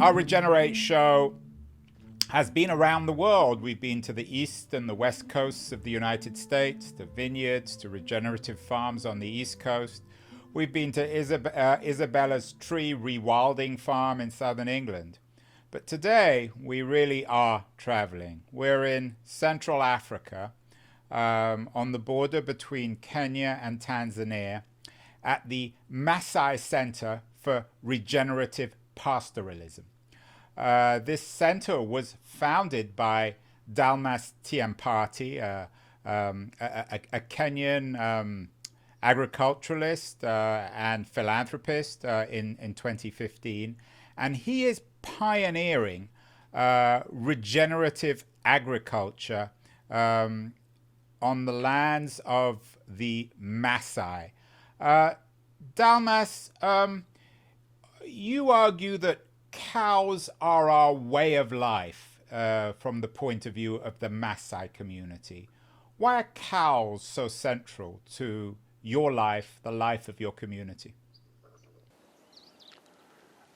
Our Regenerate show has been around the world. We've been to the east and the west coasts of the United States, to vineyards, to regenerative farms on the east coast. We've been to Isabella's tree rewilding farm in southern England. But today we really are traveling. We're in Central Africa, on the border between Kenya and Tanzania, at the Maasai Center for Regenerative Pastoralism. This center was founded by Dalmas Tiampati, a Kenyan agriculturalist and philanthropist in 2015. And he is pioneering regenerative agriculture on the lands of the Maasai. Dalmas, you argue that cows are our way of life from the point of view of the Maasai community. Why are cows so central to your life, the life of your community?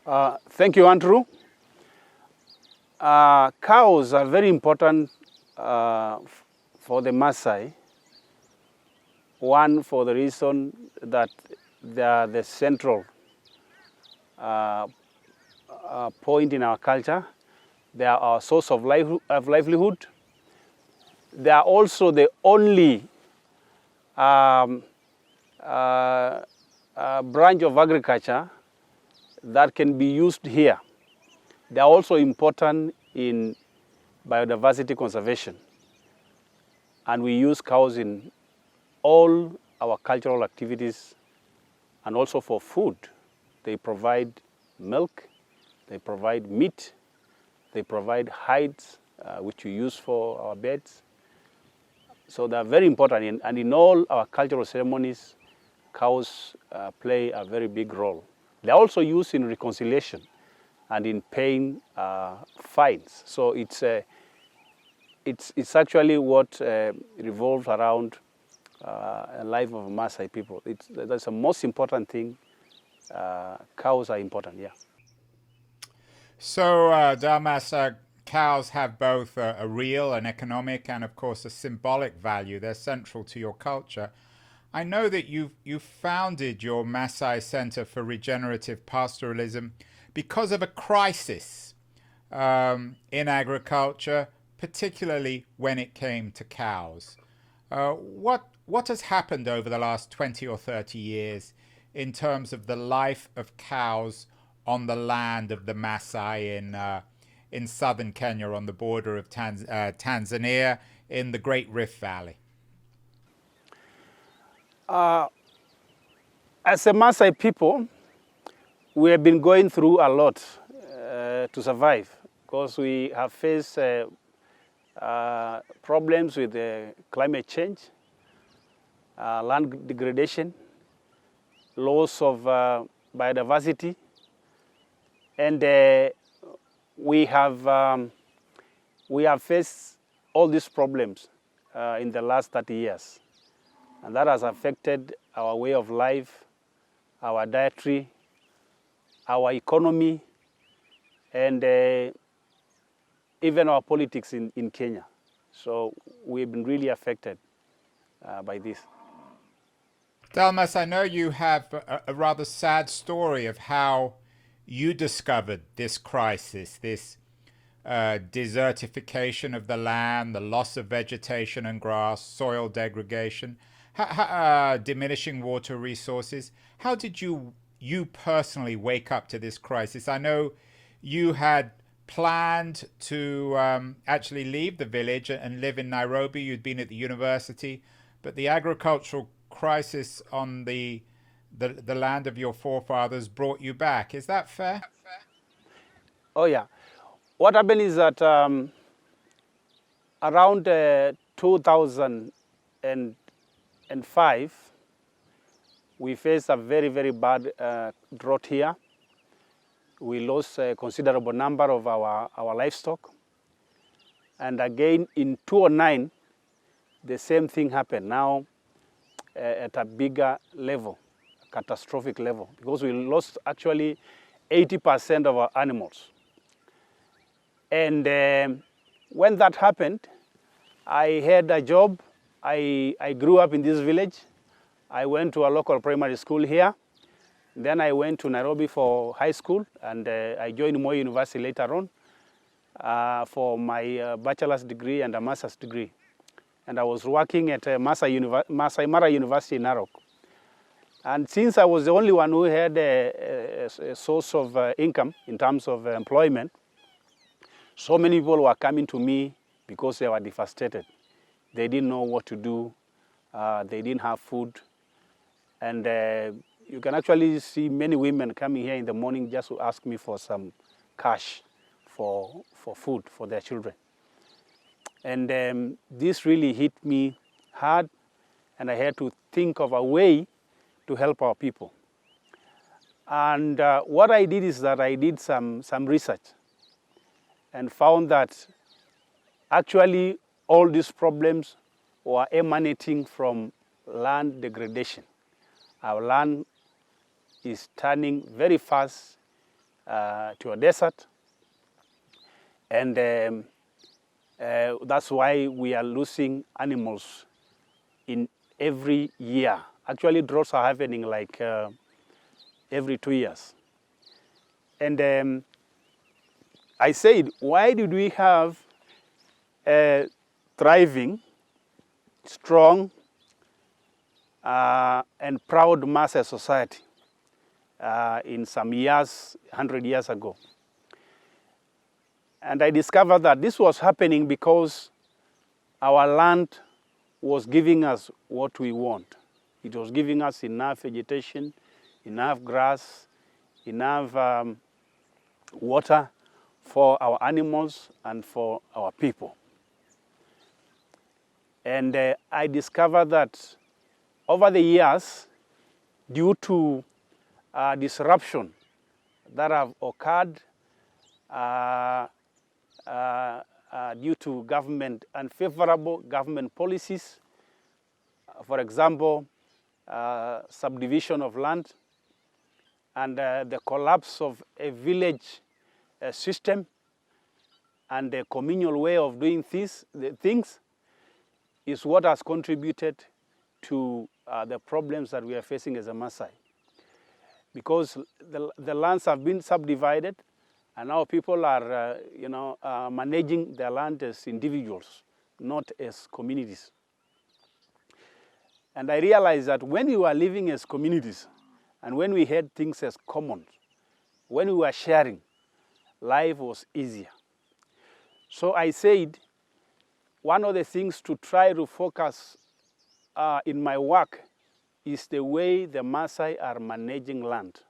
Thank you, Andrew. Cows are very important for the Maasai. One, for the reason that they are the central point in our culture. They are our source of livelihood. They are also the only branch of agriculture that can be used here. They are also important in biodiversity conservation. And we use cows in all our cultural activities and also for food. They provide milk, they provide meat, they provide hides, which we use for our beds. So they are very important, and in all our cultural ceremonies, cows play a very big role. They are also used in reconciliation and in paying fines. So it's actually what revolves around a life of Maasai people. That's the most important thing. Cows are important, yeah. So, Dalmas, cows have both a real, an economic, and of course a symbolic value. They're central to your culture. I know that you founded your Maasai Center for Regenerative Pastoralism because of a crisis in agriculture, particularly when it came to cows. What has happened over the last 20 or 30 years in terms of the life of cows on the land of the Maasai in southern Kenya, on the border of Tanzania, in the Great Rift Valley? As a Maasai people, we have been going through a lot to survive, because we have faced problems with climate change, land degradation, loss of biodiversity, and we have faced all these problems in the last 30 years. And that has affected our way of life, our dietary, our economy, and even our politics in Kenya. So we've been really affected by this. Dalmas, I know you have a rather sad story of how you discovered this crisis, this desertification of the land, the loss of vegetation and grass, soil degradation, diminishing water resources. How did you personally wake up to this crisis? I know you had planned to actually leave the village and live in Nairobi. You'd been at the university, but the agricultural crisis on the land of your forefathers brought you back. Is that fair? Oh, yeah. What happened is that around 2005, we faced a very, very bad drought here. We lost a considerable number of our livestock. And again, in 2009, the same thing happened, now at a bigger level, a catastrophic level, because we lost actually 80% of our animals. And when that happened, I had a job. I grew up in this village. I went to a local primary school here. Then I went to Nairobi for high school, and I joined Moi University later on for my bachelor's degree and a master's degree. And I was working at Maasai Mara University in Narok. And since I was the only one who had a source of income in terms of employment, so many people were coming to me because they were devastated. They didn't know what to do. They didn't have food. And you can actually see many women coming here in the morning just to ask me for some cash for food for their children. And this really hit me hard, and I had to think of a way to help our people. And what I did is that I did some research and found that actually all these problems were emanating from land degradation. Our land is turning very fast to a desert, and that's why we are losing animals in every year. Actually, droughts are happening like every 2 years. And I said, why did we have a thriving, strong, and proud Maasai society in some years, 100 years ago? And I discovered that this was happening because our land was giving us what we want. It was giving us enough vegetation, enough grass, enough water for our animals and for our people. And I discovered that over the years, due to disruption that have occurred due to unfavorable government policies, for example, subdivision of land, and the collapse of a village system, and the communal way of doing things is what has contributed to the problems that we are facing as a Maasai. Because the lands have been subdivided, and now people are managing their land as individuals, not as communities. And I realized that when we were living as communities, and when we had things as common, when we were sharing, life was easier. So I said, one of the things to try to focus in my work is the way the Maasai are managing land,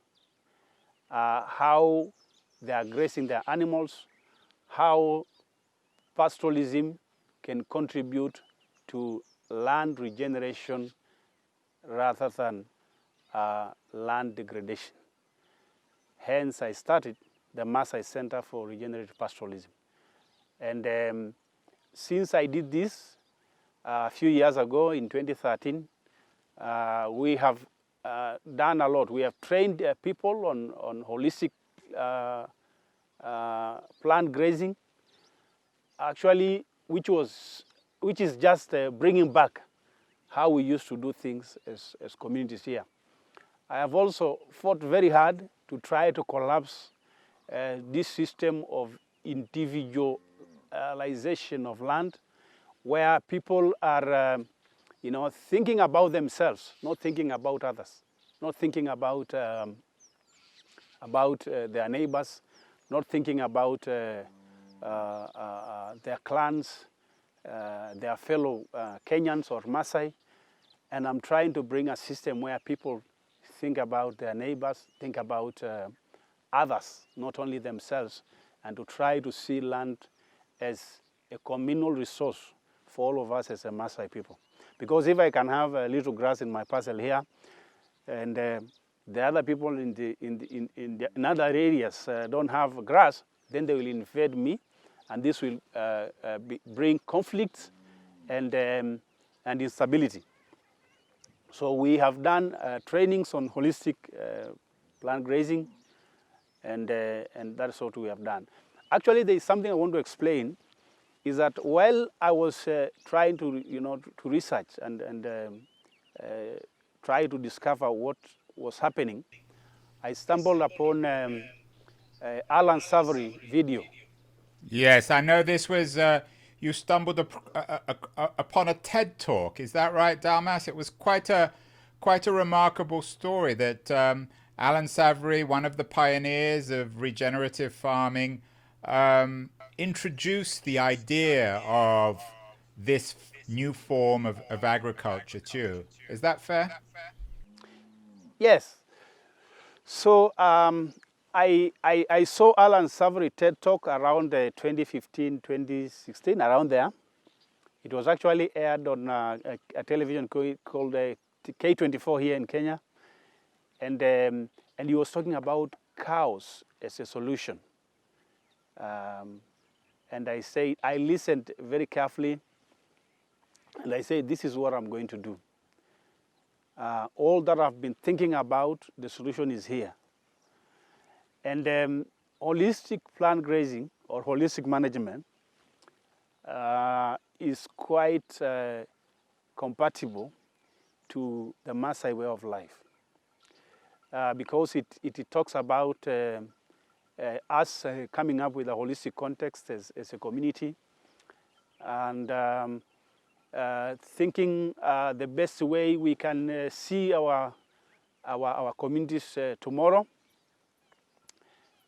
how they are grazing their animals, how pastoralism can contribute to land regeneration rather than land degradation. Hence, I started the Maasai Center for Regenerative Pastoralism. And since I did this a few years ago in 2013, we have done a lot. We have trained people on holistic plant grazing, actually, which is just bringing back how we used to do things as communities here. I have also fought very hard to try to collapse this system of individualization of land, where people are thinking about themselves, not thinking about others, not thinking about their neighbors, not thinking about their clans, their fellow Kenyans or Maasai. And I'm trying to bring a system where people think about their neighbors, think about others, not only themselves, and to try to see land as a communal resource for all of us as a Maasai people. Because if I can have a little grass in my parcel here, and the other people in other areas don't have grass, then they will invade me, and this will bring conflicts and instability. So we have done trainings on holistic plant grazing, and that's what we have done. Actually, there is something I want to explain, is that while I was trying to, to research and try to discover what was happening, I stumbled upon Alan Savory video. Yes, I know this was, you stumbled upon a TED talk. Is that right, Dalmas? It was quite a remarkable story that Alan Savory, one of the pioneers of regenerative farming, introduced the idea of this new form of agriculture too. Is that fair? Yes. So I saw Alan Savory TED Talk around 2015, 2016, around there. It was actually aired on a television called K24 here in Kenya. And he was talking about cows as a solution. And I listened very carefully, and I said, this is what I'm going to do. All that I've been thinking about, the solution is here. And holistic plant grazing or holistic management is quite compatible to the Maasai way of life. Because it talks about us coming up with a holistic context as a community, and thinking the best way we can see our communities tomorrow,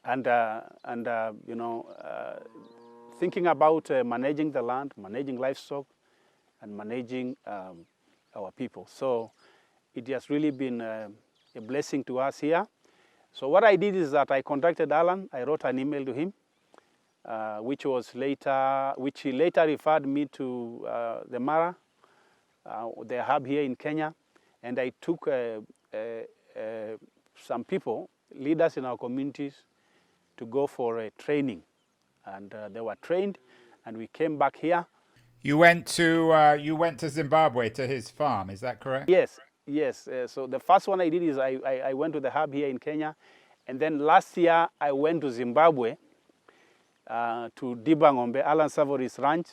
and thinking about managing the land, managing livestock, and managing our people. So it has really been a blessing to us here. So what I did is that I contacted Alan. I wrote an email to him, which he later referred me to the Mara, the hub here in Kenya, and I took some people, leaders in our communities, to go for a training, and they were trained, and we came back here. You went to Zimbabwe to his farm. Is that correct? Yes. Yes, so the first one I did is I went to the hub here in Kenya, and then last year I went to Zimbabwe to Dibangombe, Alan Savory's ranch,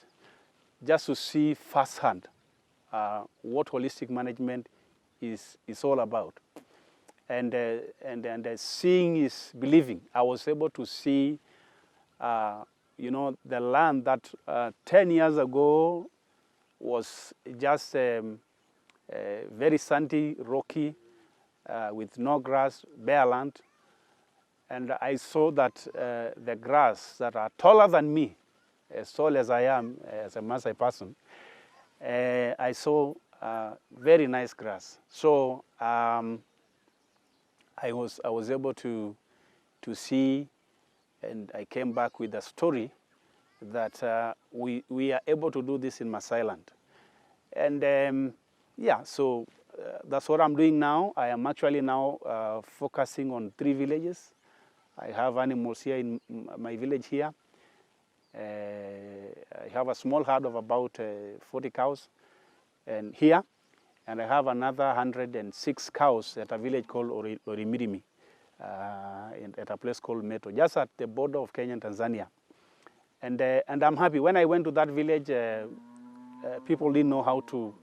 just to see firsthand what holistic management is all about. And seeing is believing. I was able to see, the land that 10 years ago was just very sandy, rocky, with no grass, bare land. And I saw that the grass that are taller than me, as tall as I am as a Maasai person, I saw very nice grass. So I was able to see, and I came back with a story that we are able to do this in Maasai land. And yeah, so that's what I'm doing now. I am actually now focusing on 3 villages. I have animals here in my village here. I have a small herd of about 40 cows and here, and I have another 106 cows at a village called Orimirimi, at a place called Meto, just at the border of Kenya and Tanzania. And I'm happy. When I went to that village, people didn't know how to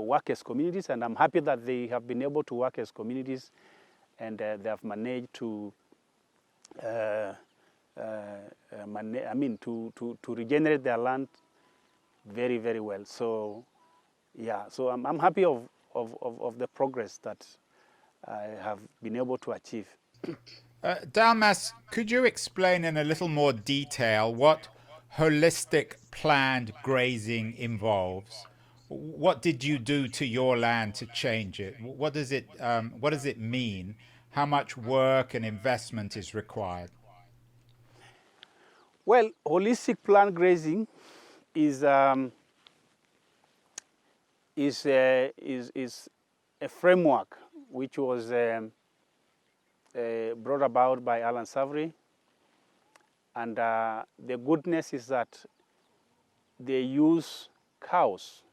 work as communities, and I'm happy that they have been able to work as communities, and they have managed to, to regenerate their land very, very well. So, yeah, so I'm happy of the progress that I have been able to achieve. Dalmas, could you explain in a little more detail what holistic planned grazing involves? What did you do to your land to change it? What does it mean? How much work and investment is required? Well, holistic planned grazing is a framework which was brought about by Alan Savory, and the goodness is that they use cows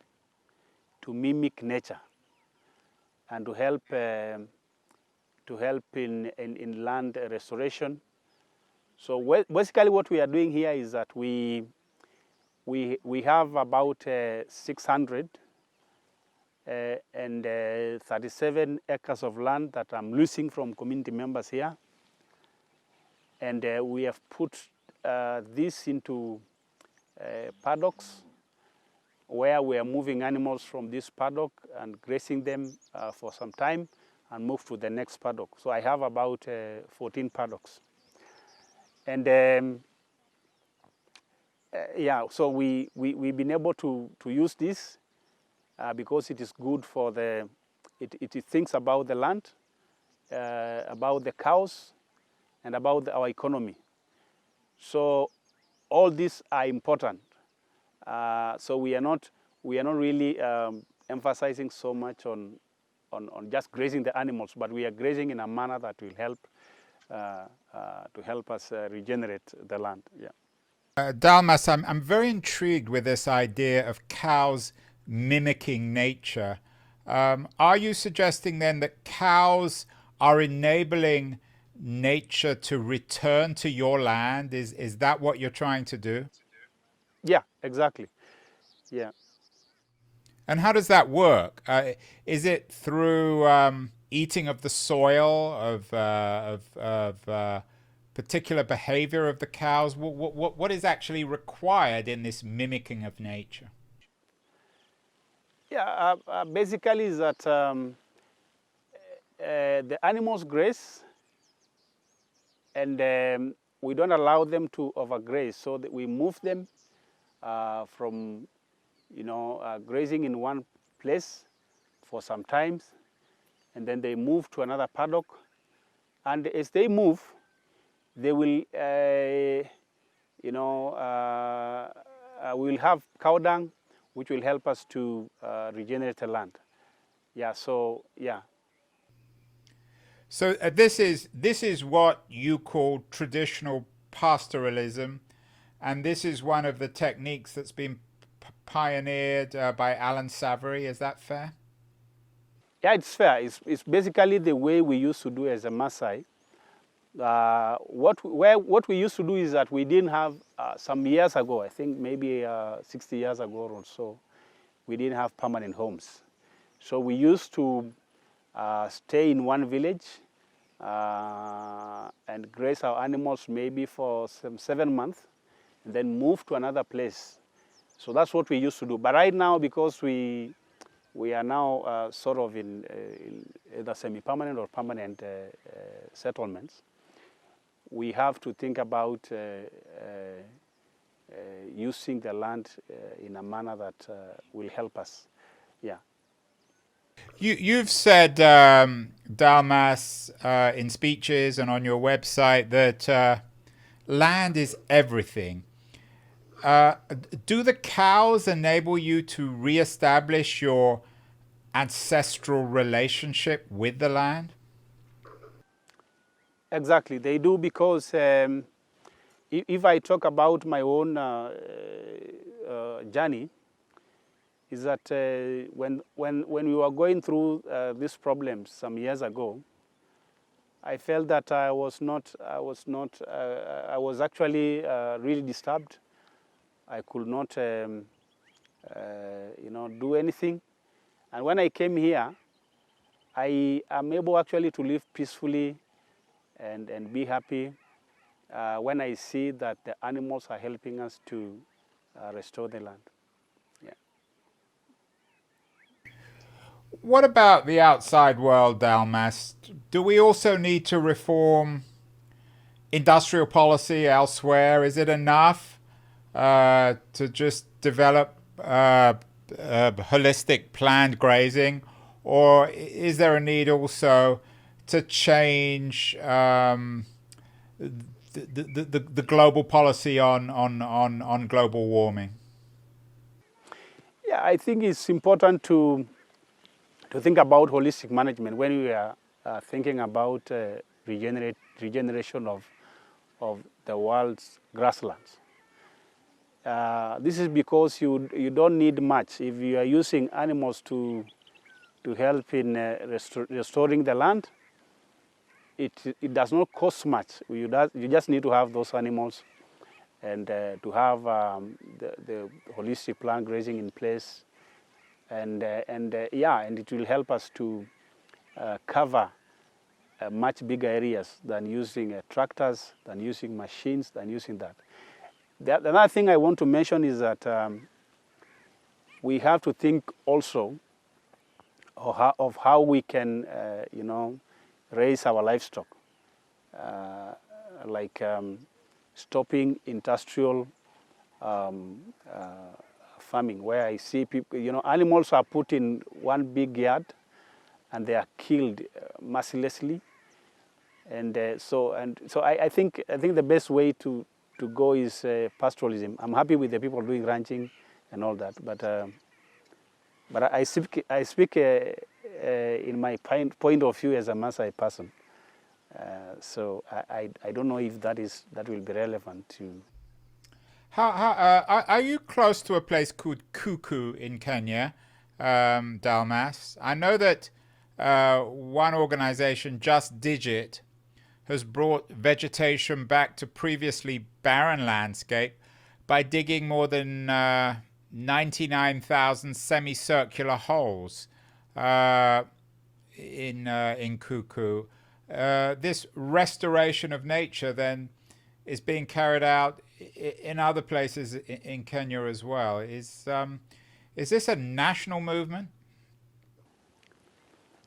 to mimic nature and to help in land restoration So basically what we are doing here is that we have about 600 and 37 acres of land that I'm leasing from community members here. And we have put this into paddocks where we are moving animals from this paddock and grazing them for some time and move to the next paddock. So I have about 14 paddocks. And yeah, so we've been able to use this because it is good for it thinks about the land, about the cows, and about our economy. So all these are important. So we are not really emphasizing so much on just grazing the animals, but we are grazing in a manner that will help to help us regenerate the land. Yeah. Dalmas, I'm very intrigued with this idea of cows mimicking nature. Are you suggesting then that cows are enabling nature to return to your land? Is that what you're trying to do? Yeah, exactly. Yeah. And how does that work? Is it through eating of the soil, of particular behavior of the cows? What is actually required in this mimicking of nature? Yeah, basically is that the animals graze, and we don't allow them to overgraze, so that we move them from grazing in one place for some time, and then they move to another paddock. And as they move, they will, we'll have cow dung, which will help us to regenerate the land. Yeah. So yeah. So this is what you call traditional pastoralism, and this is one of the techniques that's been pioneered by Alan Savory. Is that fair? Yeah, it's fair. It's basically the way we used to do as a Maasai. What we used to do is that we didn't have, some years ago, I think maybe 60 years ago or so, we didn't have permanent homes. So we used to stay in one village and graze our animals maybe for some 7 months, and then move to another place. So that's what we used to do. But right now, because we are now sort of in either semi-permanent or permanent settlements, we have to think about using the land in a manner that will help us. Yeah. You've said, Dalmas, in speeches and on your website that land is everything. Do the cows enable you to reestablish your ancestral relationship with the land? Exactly, they do, because if I talk about my own journey, is that when we were going through these problems some years ago, I felt that I was actually really disturbed. I could not, do anything. And when I came here, I am able actually to live peacefully and be happy when I see that the animals are helping us to restore the land. Yeah. What about the outside world, Dalmas? Do we also need to reform industrial policy elsewhere? Is it enough to just develop holistic planned grazing, or is there a need also to change the global policy on global warming? Yeah, I think it's important to think about holistic management when we are thinking about regeneration of the world's grasslands. This is because you don't need much. If you are using animals to help in restoring the land, it does not cost much. You just need to have those animals and to have the holistic plant grazing in place, and it will help us to cover much bigger areas than using tractors, than using machines, than using that. The other thing I want to mention is that we have to think also of how we can, raise our livestock, like stopping industrial farming, where I see people, animals are put in one big yard and they are killed mercilessly. And so I think the best way to go is pastoralism. I'm happy with the people doing ranching and all that, but I speak in my point of view as a Maasai person. So I don't know if that will be relevant to. Are you close to a place called Cuckoo in Kenya, Dalmas? I know that one organization, Just Digit, has brought vegetation back to previously barren landscape by digging more than 99,000 semicircular holes in Cuckoo. This restoration of nature then is being carried out in other places in Kenya as well. Is this a national movement?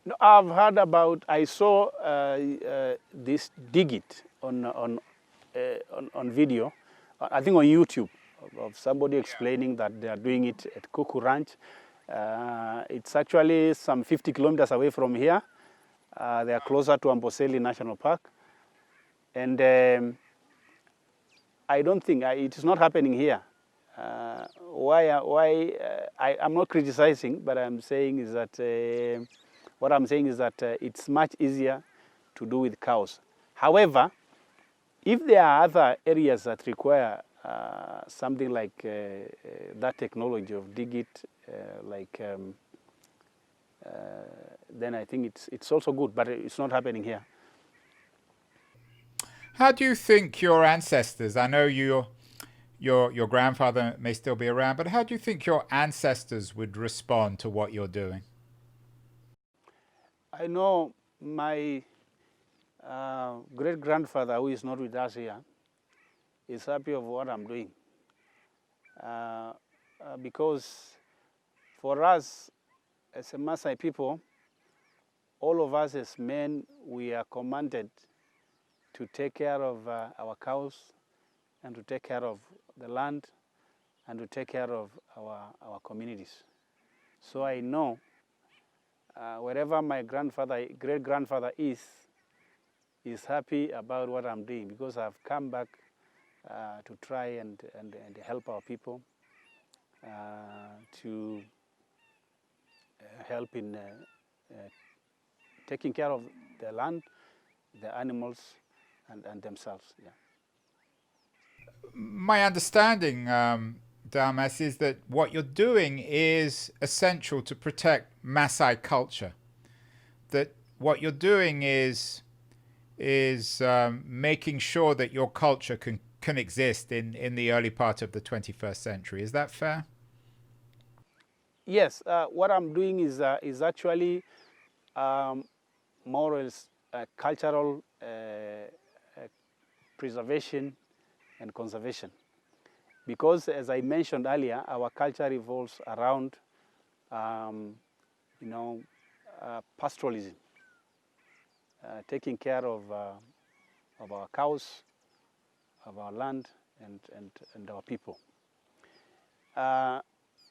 No, I've heard about. I saw this Digit on video. I think on YouTube, of somebody explaining that they are doing it at Cuckoo Ranch. It's actually some 50 kilometers away from here. They are closer to Amboseli National Park, and I don't think it is not happening here. I'm not criticizing, but I'm saying is that what I'm saying is that it's much easier to do with cows. However, if there are other areas that require something like that technology of Digit, then I think it's also good, but it's not happening here. How do you think your ancestors, I know your grandfather may still be around, but how do you think your ancestors would respond to what you're doing? I know my great-grandfather, who is not with us here, is happy of what I'm doing. Because for us, as a Maasai people, all of us as men, we are commanded to take care of our cows and to take care of the land and to take care of our communities. So I know wherever my great-grandfather is happy about what I'm doing, because I've come back to try and help our people, to help in taking care of the land, the animals, and themselves. Yeah. My understanding, Dalmas, is that what you're doing is essential to protect Maasai culture. That what you're doing is making sure that your culture can exist in the early part of the 21st century. Is that fair? Yes. What I'm doing is actually more or less cultural preservation and conservation. Because, as I mentioned earlier, our culture revolves around, pastoralism, taking care of our cows, of our land, and our people.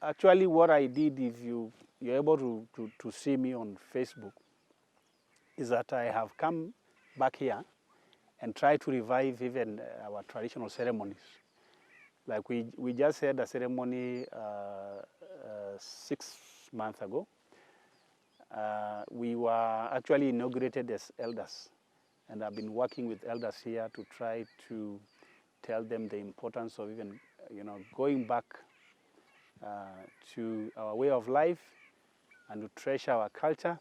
Actually, what I did, if you're able to see me on Facebook, is that I have come back here and try to revive even our traditional ceremonies. Like we just had a ceremony 6 months ago. We were actually inaugurated as elders, and I've been working with elders here to try to tell them the importance of even, going back to our way of life and to treasure our culture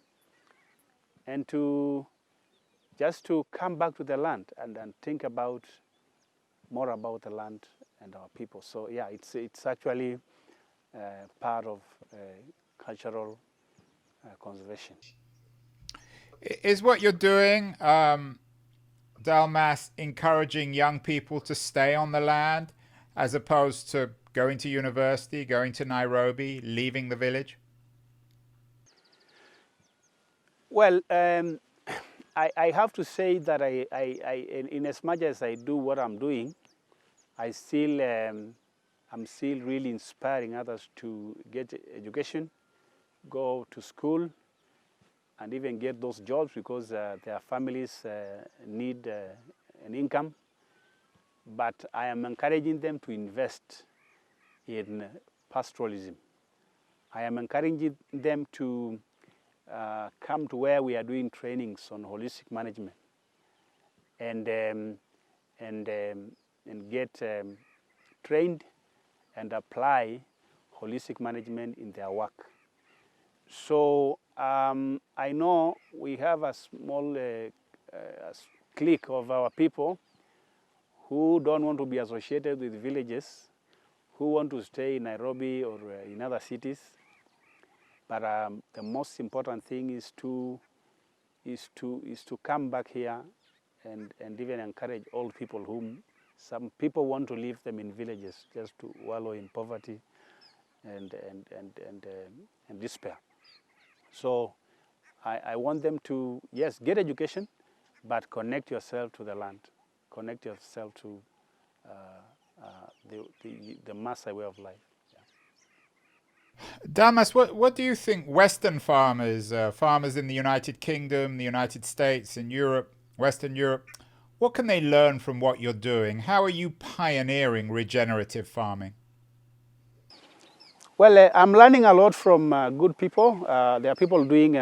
and to just to come back to the land and think about more about the land and our people. So yeah, it's actually part of cultural conservation. Is what you're doing, Dalmas, encouraging young people to stay on the land as opposed to going to university, going to Nairobi, leaving the village? Well, I have to say that in as much as I do what I'm doing, I'm still really inspiring others to get education, go to school, and even get those jobs because their families need an income. But I am encouraging them to invest in pastoralism. I am encouraging them to come to where we are doing trainings on holistic management and get trained and apply holistic management in their work. So I know we have a small clique of our people who don't want to be associated with villages, who want to stay in Nairobi or in other cities. But the most important thing is to come back here and even encourage old people whom some people want to leave them in villages just to wallow in poverty and despair. So I want them to, yes, get education, but connect yourself to the land, connect yourself to the Maasai way of life. Dalmas, what do you think Western farmers, farmers in the United Kingdom, the United States, and Europe, Western Europe, what can they learn from what you're doing? How are you pioneering regenerative farming? Well, I'm learning a lot from good people. There are people doing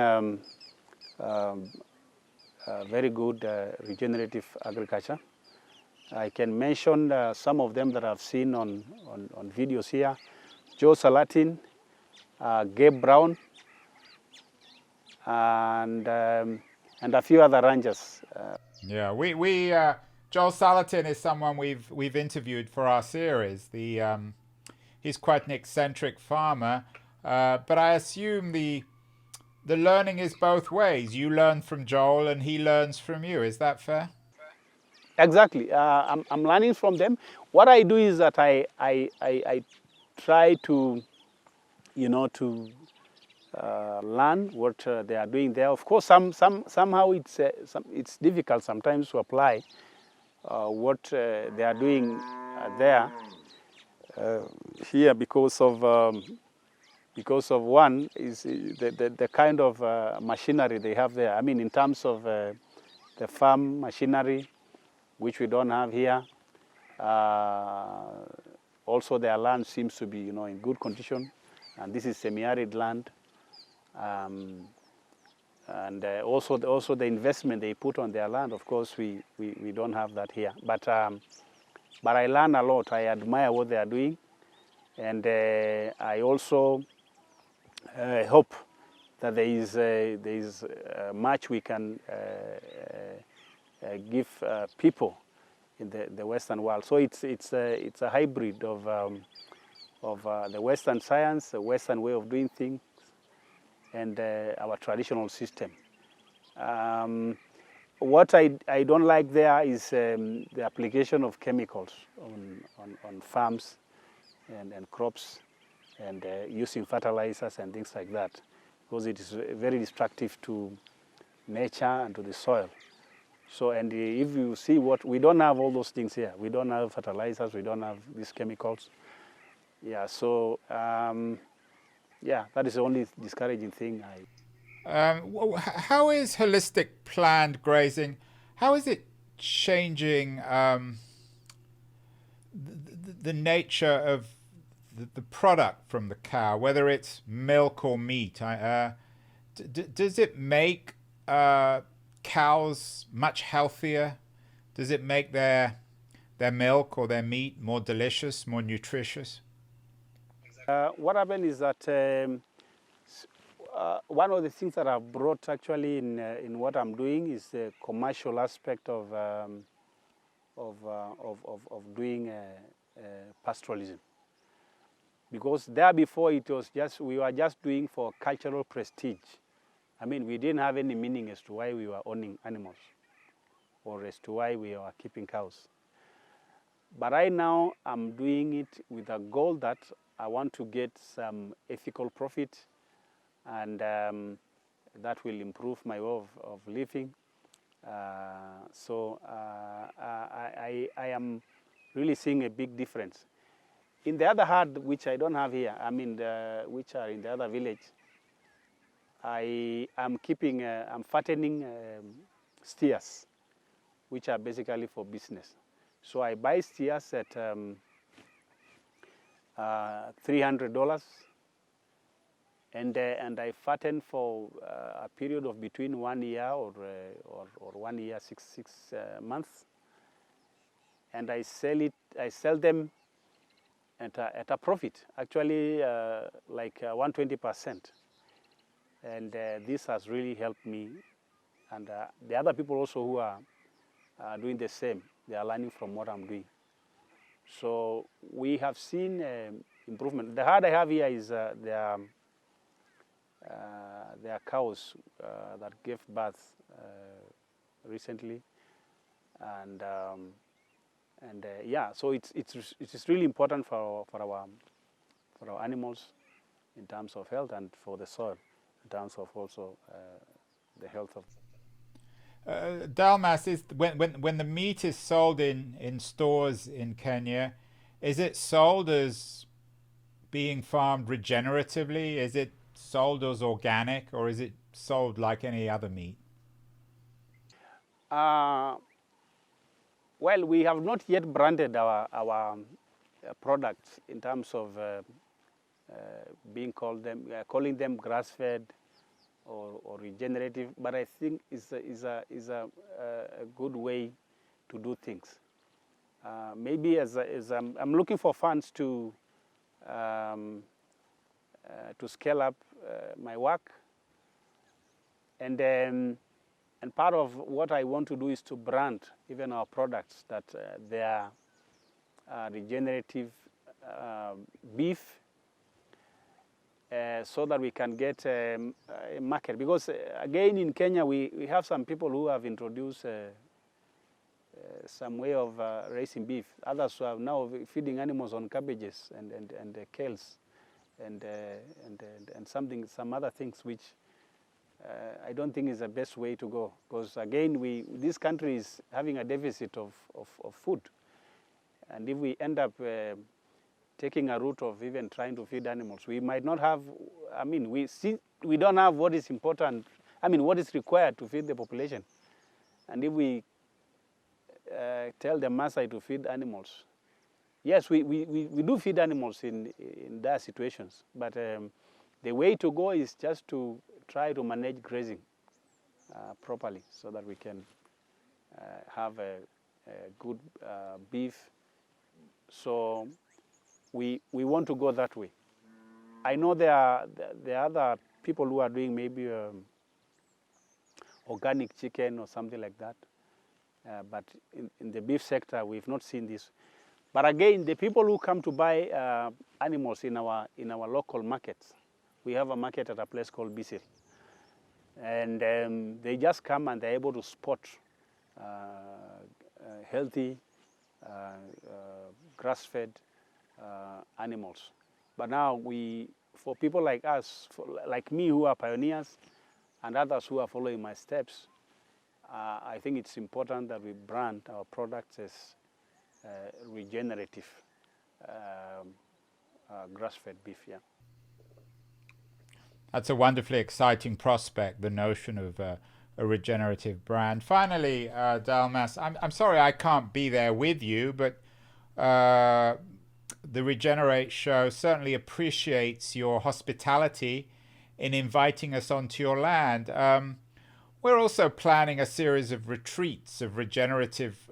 very good regenerative agriculture. I can mention some of them that I've seen on videos here. Joe Salatin, Gabe Brown, and a few other ranchers. Yeah, we Joel Salatin is someone we've interviewed for our series. He's quite an eccentric farmer, but I assume the learning is both ways. You learn from Joel, and he learns from you. Is that fair? Exactly. I'm learning from them. What I do is that I try to, learn what they are doing there. Of course, somehow it's difficult sometimes to apply what they are doing there here because of one is the kind of machinery they have there. I mean, in terms of the farm machinery, which we don't have here. Also, their land seems to be, in good condition, and this is semi-arid land. And also the investment they put on their land. Of course, we don't have that here. But I learn a lot. I admire what they are doing, and I also hope that there is much we can give people in the Western world. So it's a hybrid of the Western science, the Western way of doing things, and our traditional system. What I don't like there is the application of chemicals on farms and crops, and using fertilizers and things like that, because it is very destructive to nature and to the soil. So, and if you see we don't have all those things here. We don't have fertilizers, we don't have these chemicals. Yeah, so, that is the only discouraging thing. How is holistic planned grazing, how is it changing the nature of the product from the cow, whether it's milk or meat? Does it make cows much healthier? Does it make their milk or their meat more delicious, more nutritious? What happened is that one of the things that I've brought actually in what I'm doing is the commercial aspect of doing pastoralism. Because there before it was just, we were just doing for cultural prestige. I mean, we didn't have any meaning as to why we were owning animals or as to why we were keeping cows. But right now, I'm doing it with a goal that I want to get some ethical profit, and that will improve my way of living. So I am really seeing a big difference. In the other hand, which I don't have here, I mean, which are in the other village, I am keeping, I'm fattening steers, which are basically for business. So I buy steers at $300, and I fatten for a period of between 1 year or 1 year, six months, and I sell them at a profit, actually like 120%. And this has really helped me. And the other people also who are doing the same, they are learning from what I'm doing. So we have seen improvement. The herd I have here is there are cows that gave birth recently, and yeah, so it is really important for our animals in terms of health, and for the soil in terms of also the health of. Dalmas, is when the meat is sold in stores in Kenya, is it sold as being farmed regeneratively? Is it sold as organic, or is it sold like any other meat? Well, we have not yet branded our products in terms of calling them grass-fed or regenerative, but I think is a good way to do things. Maybe as I'm looking for funds to scale up my work, and part of what I want to do is to brand even our products that they are regenerative beef, so that we can get a market. Because again, in Kenya, we have some people who have introduced some way of raising beef. Others are now feeding animals on cabbages and kales and some other things which I don't think is the best way to go. Because again, this country is having a deficit of food, and if we end up taking a route of even trying to feed animals, we might not have. I mean, we don't have what is important. I mean, what is required to feed the population, and if we tell the Maasai to feed animals, yes, we do feed animals in dire situations, but the way to go is just to try to manage grazing properly, so that we can have a good beef. So we want to go that way. I know there are other people who are doing maybe organic chicken or something like that, but in the beef sector we've not seen this. But again, the people who come to buy animals in our local markets, we have a market at a place called Bisil, and they just come and they're able to spot healthy grass-fed animals. But now for people like us, like me, who are pioneers, and others who are following my steps, I think it's important that we brand our products as regenerative grass-fed beef. Yeah. That's a wonderfully exciting prospect, the notion of a regenerative brand. Finally, Dalmas, I'm sorry I can't be there with you, but the Regenerate show certainly appreciates your hospitality in inviting us onto your land. We're also planning a series of retreats, of regenerative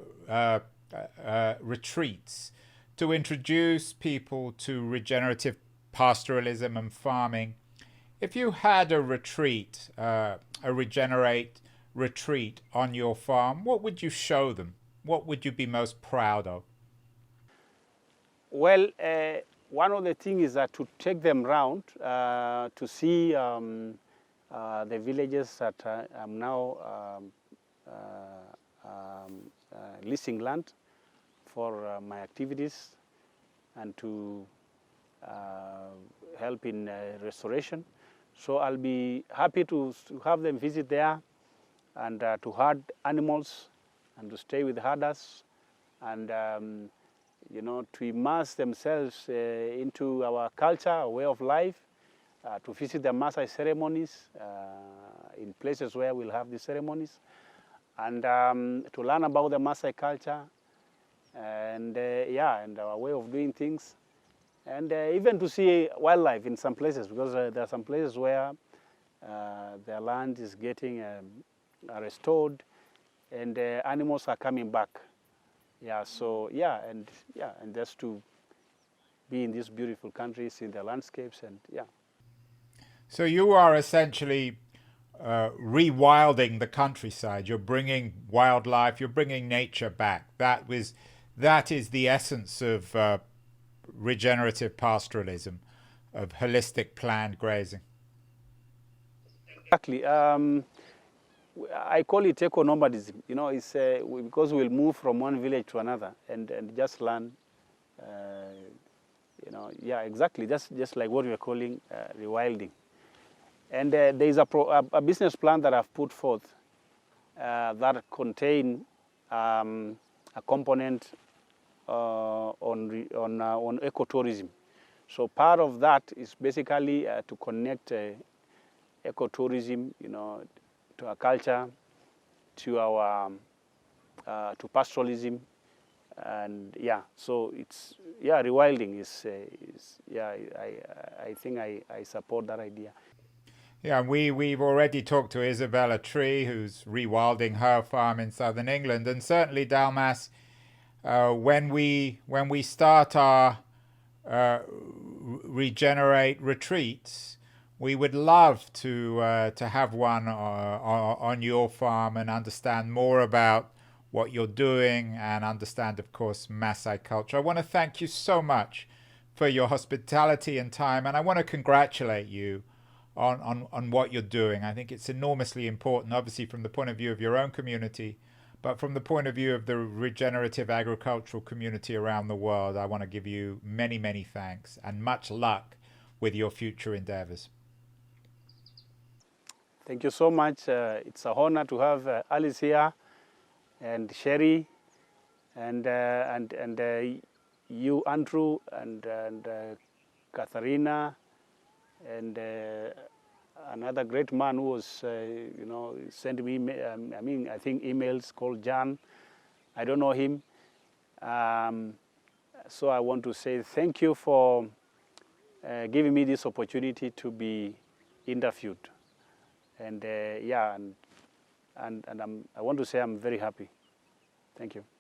retreats, to introduce people to regenerative pastoralism and farming If you had a retreat, a Regenerate retreat on your farm, what would you show them? What would you be most proud of? Well, one of the things is that to take them around to see the villages that I'm now leasing land for my activities, and to help in restoration. So I'll be happy to have them visit there, and to herd animals, and to stay with herders, and you know, to immerse themselves into our culture, our way of life, to visit the Maasai ceremonies in places where we'll have these ceremonies, and to learn about the Maasai culture, and yeah, and our way of doing things, and even to see wildlife in some places, because there are some places where their land is getting restored, and animals are coming back. Yeah, so yeah, and just to be in these beautiful countries, in the landscapes, and yeah. So you are essentially rewilding the countryside. You're bringing wildlife. You're bringing nature back. That is the essence of regenerative pastoralism, of holistic planned grazing. Exactly. I call it eco-nomadism. You know, it's because we'll move from one village to another and just learn. You know, yeah, exactly. Just like what we're calling rewilding. And there is a business plan that I've put forth that contain a component on ecotourism. So part of that is basically to connect ecotourism, you know, to our culture, to our to pastoralism, and yeah. So it's rewilding is yeah. I think I support that idea. Yeah, we've already talked to Isabella Tree, who's rewilding her farm in southern England, and certainly Dalmas. When we start our Regenerate retreats, we would love to have one on your farm and understand more about what you're doing, and understand, of course, Maasai culture. I want to thank you so much for your hospitality and time, and I want to congratulate you on what you're doing. I think it's enormously important, obviously from the point of view of your own community, but from the point of view of the regenerative agricultural community around the world. I want to give you many, many thanks and much luck with your future endeavors. Thank you so much. It's an honor to have Alice here, and Sherry, and you, Andrew, and Katharina, and another great man who was, you know, sent me, I think emails, called John. I don't know him. So I want to say thank you for giving me this opportunity to be interviewed. And yeah, and I want to say I'm very happy. Thank you.